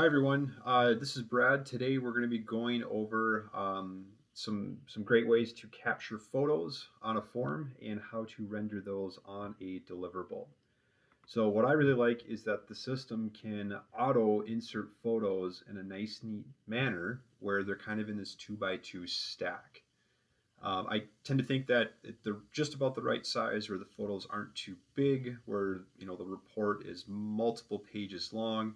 Hi everyone, this is Brad. Today we're going to be going over some great ways to capture photos on a form and how to render those on a deliverable. So what I really like is that the system can auto insert photos in a nice neat manner where they're kind of in this 2 by 2 stack. I tend to think that they're just about the right size where the photos aren't too big, where the report is multiple pages long,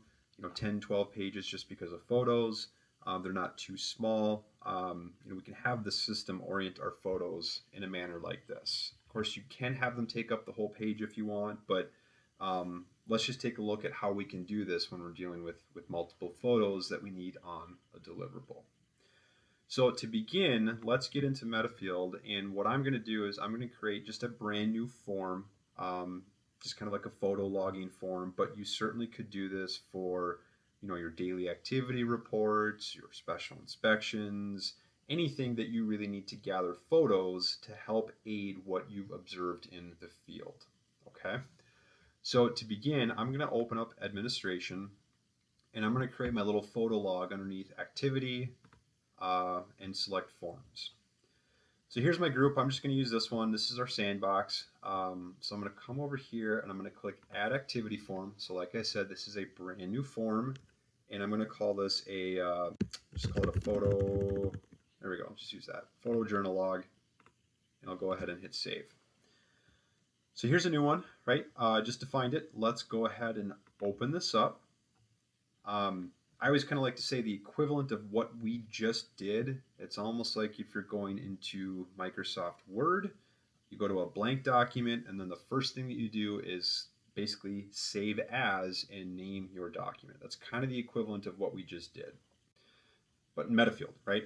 10, 12 pages just because of photos. They're not too small. We can have the system orient our photos in a manner like this. Of course, you can have them take up the whole page if you want, but let's just take a look at how we can do this when we're dealing with multiple photos that we need on a deliverable. So to begin, let's get into MetaField, and what I'm going to do is I'm going to create just a brand new form, just kind of like a photo logging form, but you certainly could do this for your daily activity reports, your special inspections, anything that you really need to gather photos to help aid what you've observed in the field. Okay, so to begin, I'm going to open up administration, and I'm going to create my little photo log underneath activity, and select forms. So here's my group. I'm just going to use this one. This is our sandbox. So I'm going to come over here and I'm going to click Add Activity Form. So like I said, this is a brand new form, and I'm going to call this just call it a photo. There we go. Just use that photo journal log, and I'll go ahead and hit Save. So here's a new one, right? Just defined it. Let's go ahead and open this up. I always kind of like to say the equivalent of what we just did. It's almost like if you're going into Microsoft Word, you go to a blank document, and then the first thing that you do is basically save as and name your document. That's kind of the equivalent of what we just did, but in MetaField, right?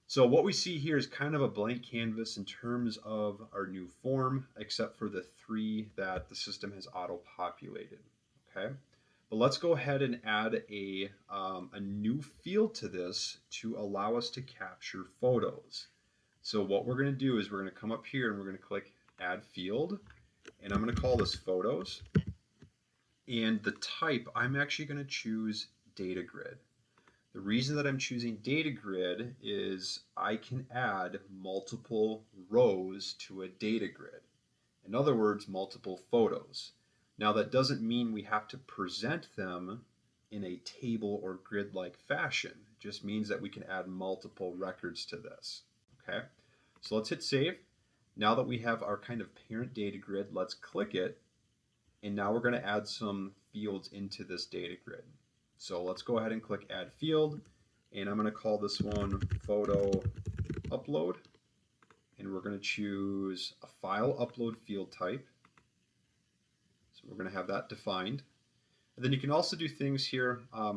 So what we see here is kind of a blank canvas in terms of our new form, except for the 3 that the system has auto-populated, okay? But let's go ahead and add a new field to this to allow us to capture photos. So what we're going to do is we're going to come up here and we're going to click Add Field, and I'm going to call this Photos. And the type, I'm actually going to choose Data Grid. The reason that I'm choosing Data Grid is I can add multiple rows to a data grid. In other words, multiple photos. Now that doesn't mean we have to present them in a table or grid-like fashion. It just means that we can add multiple records to this. Okay, so let's hit save. Now that we have our kind of parent data grid, let's click it, and now we're going to add some fields into this data grid. So let's go ahead and click add field, and I'm going to call this one photo upload, and we're going to choose a file upload field type. So we're going to have that defined. And then you can also do things here, as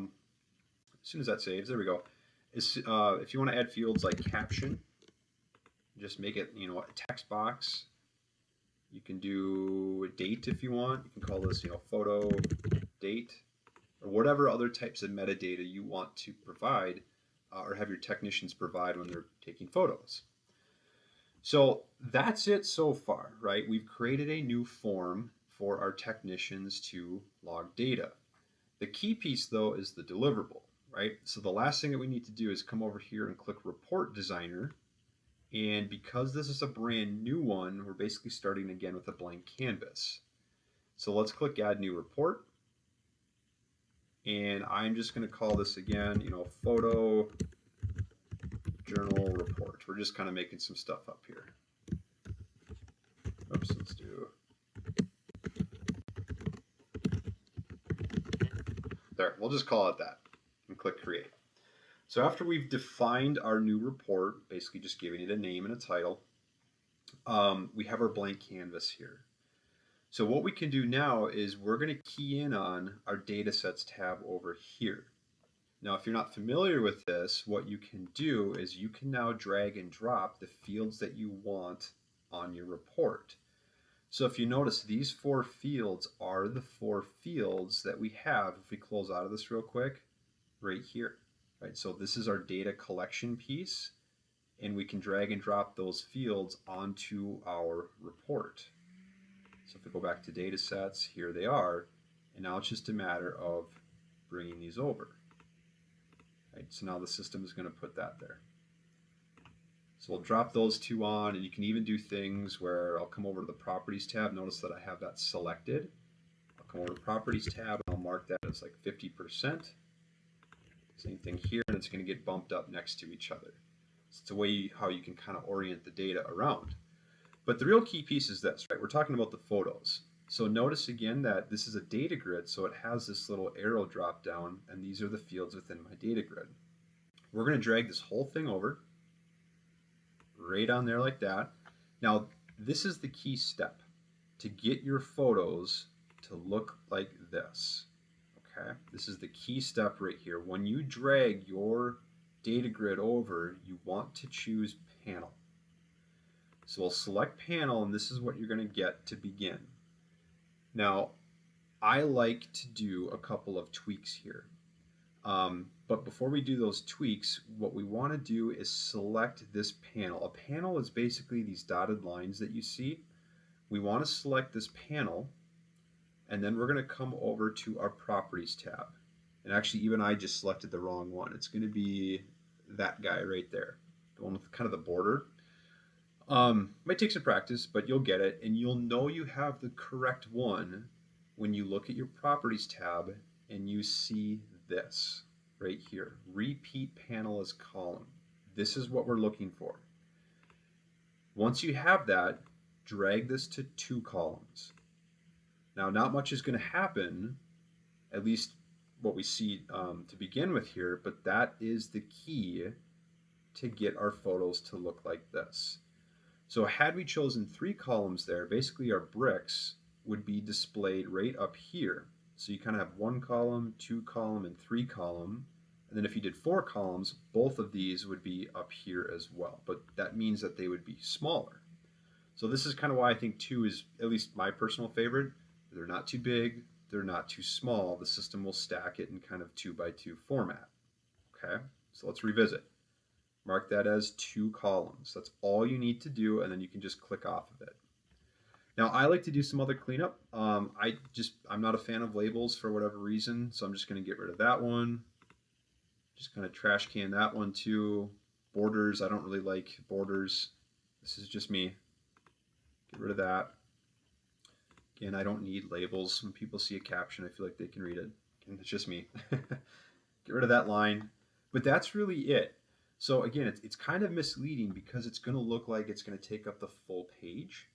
soon as that saves, there we go. If you want to add fields like caption, just make it a text box. You can do a date if you want. You can call this photo date, or whatever other types of metadata you want to provide, or have your technicians provide when they're taking photos. So that's it so far, right? We've created a new form for our technicians to log data. The key piece though is the deliverable, right? So the last thing that we need to do is come over here and click Report Designer. And because this is a brand new one, we're basically starting again with a blank canvas. So let's click Add New Report. And I'm just going to call this again, Photo Journal Report. We're just kind of making some stuff up here. Oops, let's do. There, we'll just call it that and click Create. So after we've defined our new report, basically just giving it a name and a title, we have our blank canvas here. So what we can do now is we're going to key in on our Datasets tab over here. Now, if you're not familiar with this, what you can do is you can now drag and drop the fields that you want on your report. So if you notice, these 4 fields are the 4 fields that we have, if we close out of this real quick, right here. Right, so this is our data collection piece, and we can drag and drop those fields onto our report. So if we go back to data sets, here they are, and now it's just a matter of bringing these over. Right, so now the system is going to put that there. So we'll drop those two on, and you can even do things where I'll come over to the Properties tab. Notice that I have that selected. I'll come over to the Properties tab, and I'll mark that as like 50%. Same thing here, and it's going to get bumped up next to each other. So it's a way how you can kind of orient the data around. But the real key piece is this, right? We're talking about the photos. So notice again that this is a data grid, so it has this little arrow drop down, and these are the fields within my data grid. We're going to drag this whole thing over, right on there like that. Now, this is the key step to get your photos to look like this. Okay, this is the key step right here. When you drag your data grid over, you want to choose panel. So we'll select panel, and this is what you're going to get to begin. Now, I like to do a couple of tweaks here. But before we do those tweaks, what we want to do is select this panel. A panel is basically these dotted lines that you see. We want to select this panel, and then we're going to come over to our Properties tab. And actually, even I just selected the wrong one. It's going to be that guy right there, the one with kind of the border. Might take some practice, but you'll get it, and you'll know you have the correct one when you look at your Properties tab and you see this right here, repeat panel as column. This is what we're looking for. Once you have that, drag this to 2 columns. Now, not much is going to happen, at least what we see to begin with here, but that is the key to get our photos to look like this. So had we chosen 3 columns there, basically our bricks would be displayed right up here. So you kind of have 1 column, 2 column, and 3 column. And then if you did 4 columns, both of these would be up here as well. But that means that they would be smaller. So this is kind of why I think 2 is at least my personal favorite. They're not too big, they're not too small. The system will stack it in kind of 2 by 2 format. Okay, so let's revisit. Mark that as 2 columns. That's all you need to do, and then you can just click off of it. Now, I like to do some other cleanup. I'm not a fan of labels for whatever reason, so I'm just going to get rid of that one. Just kind of trash can that one too. Borders, I don't really like borders. This is just me. Get rid of that. Again, I don't need labels. When people see a caption, I feel like they can read it. And it's just me. Get rid of that line. But that's really it. So again, it's kind of misleading because it's going to look like it's going to take up the full page.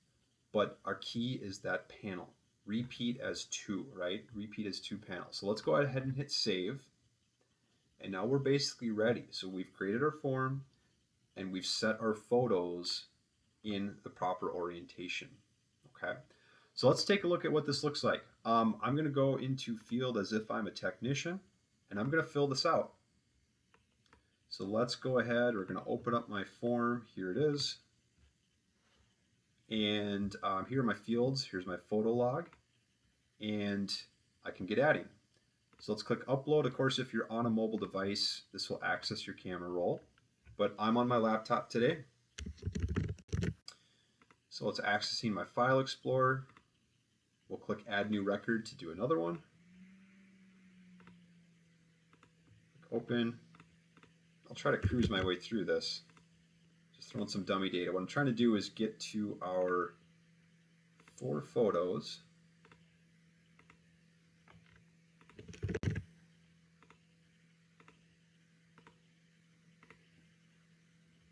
But our key is that panel. Repeat as 2, right? Repeat as 2 panels. So let's go ahead and hit save. And now we're basically ready. So we've created our form and we've set our photos in the proper orientation. Okay. So let's take a look at what this looks like. I'm going to go into field as if I'm a technician, and I'm going to fill this out. So let's go ahead. We're going to open up my form. Here it is. And here are my fields. Here's my photo log. And I can get adding. So let's click upload. Of course, if you're on a mobile device, this will access your camera roll. But I'm on my laptop today. So it's accessing my file explorer. We'll click add new record to do another one. Click open. I'll try to cruise my way through this. Just throwing some dummy data. What I'm trying to do is get to our 4 photos.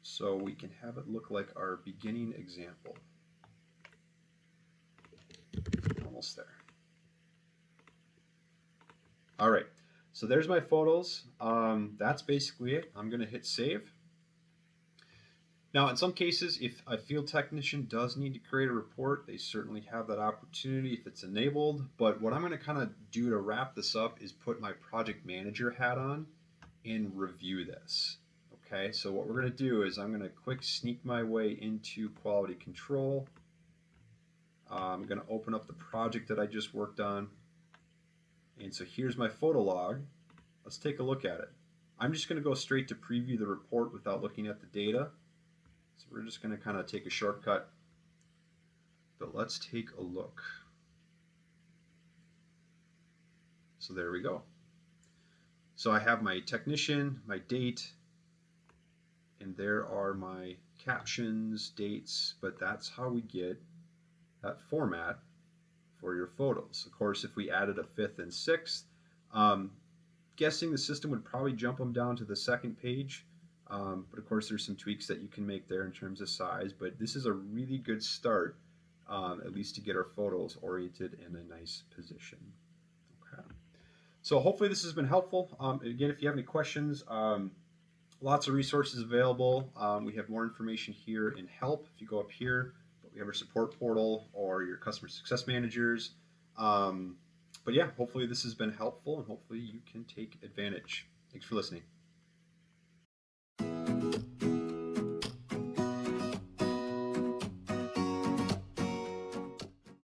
So we can have it look like our beginning example. Almost there. All right, so there's my photos. That's basically it. I'm going to hit save. Now, in some cases, if a field technician does need to create a report, they certainly have that opportunity if it's enabled. But what I'm going to kind of do to wrap this up is put my project manager hat on and review this. Okay, so what we're going to do is I'm going to quick sneak my way into quality control. I'm going to open up the project that I just worked on. And so here's my photo log. Let's take a look at it. I'm just going to go straight to preview the report without looking at the data. So we're just going to kind of take a shortcut. But let's take a look. So there we go. So I have my technician, my date, and there are my captions, dates, but that's how we get that format for your photos. Of course, if we added a fifth and sixth, um, guessing the system would probably jump them down to the second page. But of course, there's some tweaks that you can make there in terms of size. But this is a really good start, at least to get our photos oriented in a nice position. Okay. So hopefully this has been helpful. Again, if you have any questions, lots of resources available. We have more information here in help if you go up here, but we have our support portal or your customer success managers. Um, but yeah, hopefully this has been helpful and hopefully you can take advantage. Thanks for listening.